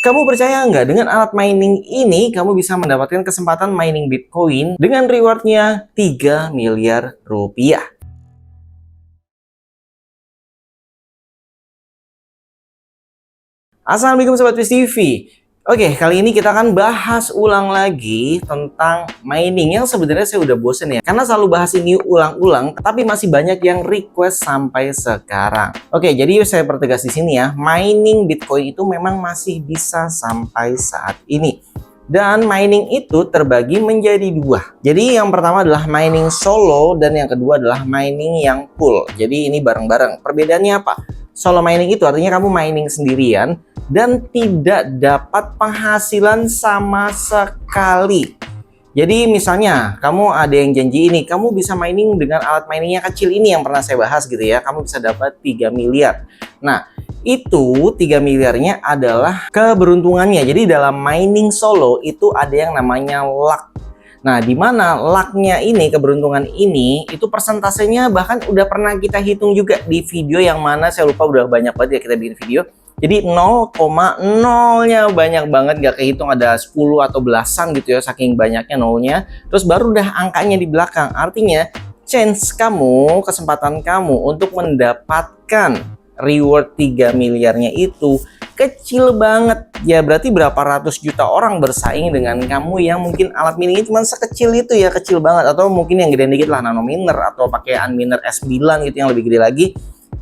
Kamu percaya nggak, dengan alat mining ini kamu bisa mendapatkan kesempatan mining Bitcoin dengan rewardnya 3 miliar rupiah. Assalamualaikum Sobat Twist TV. Oke, kali ini kita akan bahas ulang lagi tentang mining yang sebenarnya saya udah bosen ya. Karena selalu bahas ini ulang-ulang, tapi masih banyak yang request sampai sekarang. Oke, jadi saya pertegas di sini ya, mining Bitcoin itu memang masih bisa sampai saat ini. Dan mining itu terbagi menjadi dua. Jadi yang pertama adalah mining solo dan yang kedua adalah mining yang pool. Jadi ini bareng-bareng. Perbedaannya apa? Solo mining itu artinya kamu mining sendirian dan tidak dapat penghasilan sama sekali. Jadi misalnya kamu ada yang janji ini, kamu bisa mining dengan alat miningnya kecil ini yang pernah saya bahas gitu ya, kamu bisa dapat 3 miliar. Nah, itu 3 miliarnya adalah keberuntungannya. Jadi dalam mining solo itu ada yang namanya luck. Nah, di mana lucknya ini, keberuntungan ini, itu persentasenya bahkan udah pernah kita hitung juga di video yang mana saya lupa, udah banyak banget ya kita bikin video. Jadi 0,0-nya banyak banget, gak kehitung ada 10 atau belasan gitu ya, saking banyaknya nolnya. Terus baru udah angkanya di belakang. Artinya chance kamu, kesempatan kamu untuk mendapatkan reward 3 miliarnya itu kecil banget. Ya berarti berapa ratus juta orang bersaing dengan kamu yang mungkin alat miningnya cuma sekecil itu ya, kecil banget. Atau mungkin yang gede dikit lah, nano miner atau pakai unminer S9 gitu yang lebih gede lagi.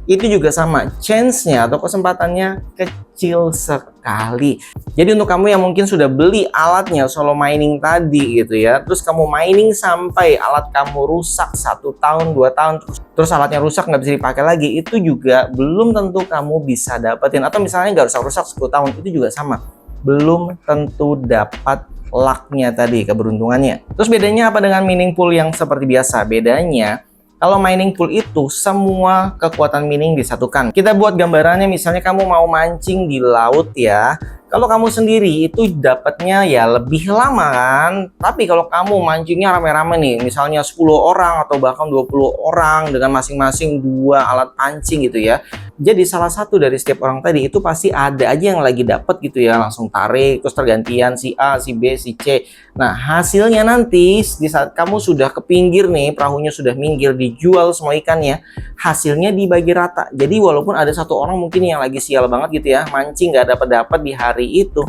Itu juga sama, chance-nya atau kesempatannya kecil sekali. Jadi untuk kamu yang mungkin sudah beli alatnya solo mining tadi gitu ya, terus kamu mining sampai alat kamu rusak 1 tahun 2 tahun, terus alatnya rusak nggak bisa dipakai lagi, itu juga belum tentu kamu bisa dapetin. Atau misalnya nggak rusak 10 tahun, itu juga sama, belum tentu dapat luck-nya tadi, keberuntungannya. Terus bedanya apa dengan mining pool yang seperti biasa? Bedanya, kalau mining pool itu semua kekuatan mining disatukan. Kita buat gambarannya, misalnya kamu mau mancing di laut ya. Kalau kamu sendiri itu dapatnya ya lebih lama kan. Tapi kalau kamu mancingnya rame-rame nih, misalnya 10 orang atau bahkan 20 orang dengan masing-masing 2 alat pancing gitu ya. Jadi salah satu dari setiap orang tadi itu pasti ada aja yang lagi dapat gitu ya, langsung tarik, terus tergantian si A, si B, si C. Nah, hasilnya nanti di saat kamu sudah ke pinggir nih, perahunya sudah minggir, dijual semua ikannya, hasilnya dibagi rata. Jadi walaupun ada satu orang mungkin yang lagi sial banget gitu ya, mancing nggak dapat di hari itu,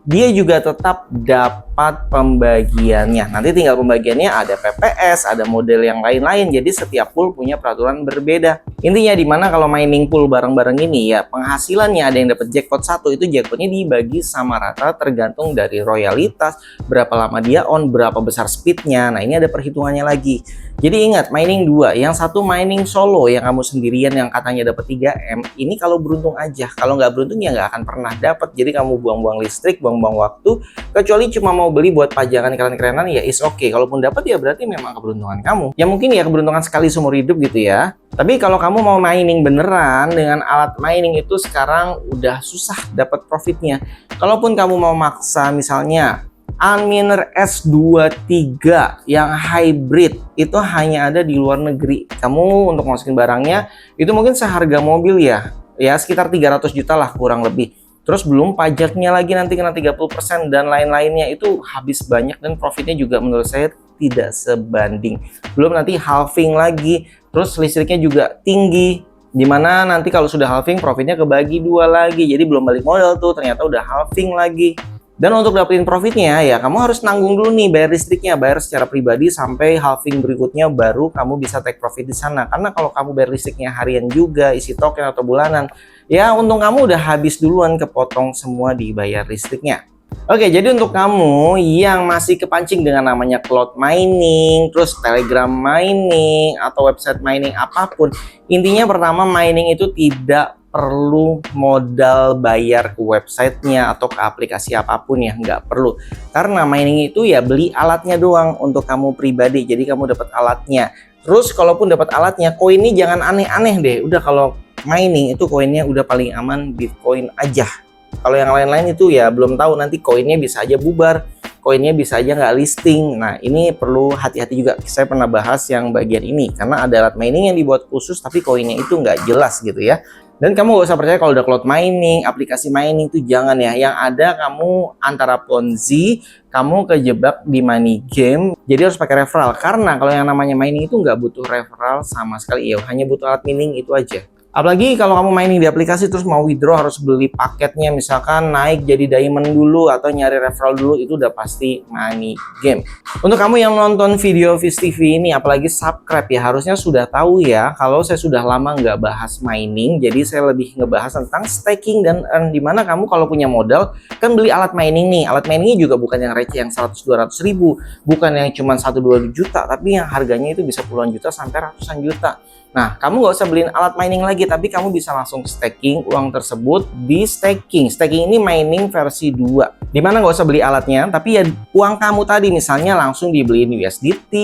dia juga tetap dapat pembagiannya. Nanti tinggal pembagiannya ada PPS, ada model yang lain-lain. Jadi setiap pool punya peraturan berbeda. Intinya di mana kalau mining pool bareng-bareng ini ya, penghasilannya ada yang dapat jackpot 1, itu jackpotnya dibagi sama rata tergantung dari royalitas, berapa lama dia on, berapa besar speednya. Nah, ini ada perhitungannya lagi. Jadi ingat, mining 2, yang satu mining solo yang kamu sendirian yang katanya dapat 3M, ini kalau beruntung aja. Kalau nggak beruntung ya nggak akan pernah dapat. Jadi kamu buang-buang listrik, buang-buang waktu, kecuali cuma mau beli buat pajangan keren-kerenan ya is oke. Kalaupun dapat ya berarti memang keberuntungan kamu. Ya mungkin ya keberuntungan sekali seumur hidup gitu ya. Tapi kalau kamu mau mining beneran dengan alat mining itu sekarang udah susah dapat profitnya. Kalaupun kamu mau maksa misalnya unminer S23 yang hybrid, itu hanya ada di luar negeri. Kamu untuk masukin barangnya itu mungkin seharga mobil ya sekitar 300 juta lah kurang lebih. Terus belum pajaknya lagi nanti kena 30% dan lain-lainnya, itu habis banyak dan profitnya juga menurut saya tidak sebanding. Belum nanti halving lagi, terus listriknya juga tinggi. Dimana nanti kalau sudah halving profitnya kebagi 2 lagi. Jadi belum balik modal tuh, ternyata udah halving lagi. Dan untuk dapetin profitnya ya kamu harus nanggung dulu nih bayar listriknya, bayar secara pribadi sampai halving berikutnya baru kamu bisa take profit di sana. Karena kalau kamu bayar listriknya harian juga, isi token atau bulanan, ya untung kamu udah habis duluan, kepotong semua dibayar listriknya. Oke, jadi untuk kamu yang masih kepancing dengan namanya cloud mining, terus telegram mining, atau website mining apapun, intinya pertama, mining itu tidak perlu modal bayar ke websitenya atau ke aplikasi apapun ya, nggak perlu. Karena mining itu ya beli alatnya doang untuk kamu pribadi, jadi kamu dapat alatnya. Terus kalaupun dapat alatnya, koinnya jangan aneh-aneh deh. Udah kalau mining itu koinnya udah paling aman Bitcoin aja. Kalau yang lain-lain itu ya belum tahu, nanti koinnya bisa aja bubar, koinnya bisa aja nggak listing. Nah, ini perlu hati-hati juga. Saya pernah bahas yang bagian ini karena ada alat mining yang dibuat khusus tapi koinnya itu nggak jelas gitu ya. Dan kamu gak usah percaya kalau udah cloud mining, aplikasi mining itu jangan ya. Yang ada kamu antara Ponzi, kamu kejebak di money game. Jadi harus pakai referral. Karena kalau yang namanya mining itu nggak butuh referral sama sekali ya. Hanya butuh alat mining itu aja. Apalagi kalau kamu mining di aplikasi terus mau withdraw harus beli paketnya, misalkan naik jadi diamond dulu atau nyari referral dulu, itu udah pasti money game. Untuk kamu yang nonton video Fish TV ini, apalagi subscribe ya, harusnya sudah tahu ya kalau saya sudah lama nggak bahas mining, jadi saya lebih ngebahas tentang staking dan earn, dimana kamu kalau punya modal kan beli alat mining nih. Alat miningnya juga bukan yang receh yang 100-200 ribu, bukan yang cuma 1-2 juta, tapi yang harganya itu bisa puluhan juta sampai ratusan juta. Nah, kamu nggak usah beliin alat mining lagi, tapi kamu bisa langsung staking uang tersebut di staking. Staking ini mining versi 2. Dimana nggak usah beli alatnya, tapi ya uang kamu tadi misalnya langsung dibeliin USDT,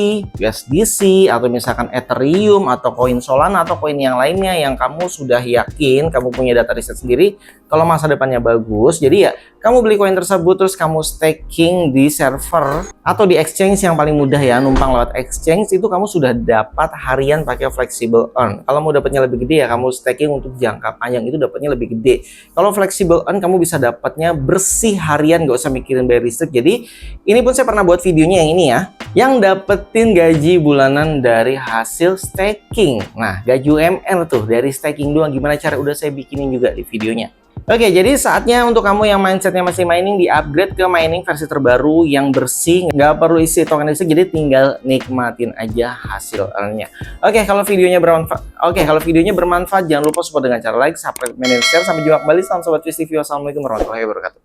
USDC, atau misalkan Ethereum, atau koin Solana, atau koin yang lainnya yang kamu sudah yakin, kamu punya data riset sendiri, kalau masa depannya bagus. Jadi ya, kamu beli koin tersebut, terus kamu staking di server, atau di exchange yang paling mudah ya, numpang lewat exchange, itu kamu sudah dapat harian pakai flexible earn. Kalau mau dapatnya lebih gede ya kamu staking untuk jangka panjang, itu dapatnya lebih gede. Kalau flexible earn kamu bisa dapatnya bersih harian, gak usah mikirin bayar listrik. Jadi ini pun saya pernah buat videonya yang ini ya, yang dapetin gaji bulanan dari hasil staking. Nah, gaji UMR tuh dari staking doang, gimana cara, udah saya bikinin juga di videonya. Oke, jadi saatnya untuk kamu yang mindsetnya masih mining, di-upgrade ke mining versi terbaru yang bersih, nggak perlu isi token listrik, jadi tinggal nikmatin aja hasil earn-nya. Oke, kalau videonya bermanfaat, jangan lupa support dengan cara like, subscribe, dan share. Sampai jumpa kembali, salam sobat Fish TV. Wassalamualaikum warahmatullahi wabarakatuh.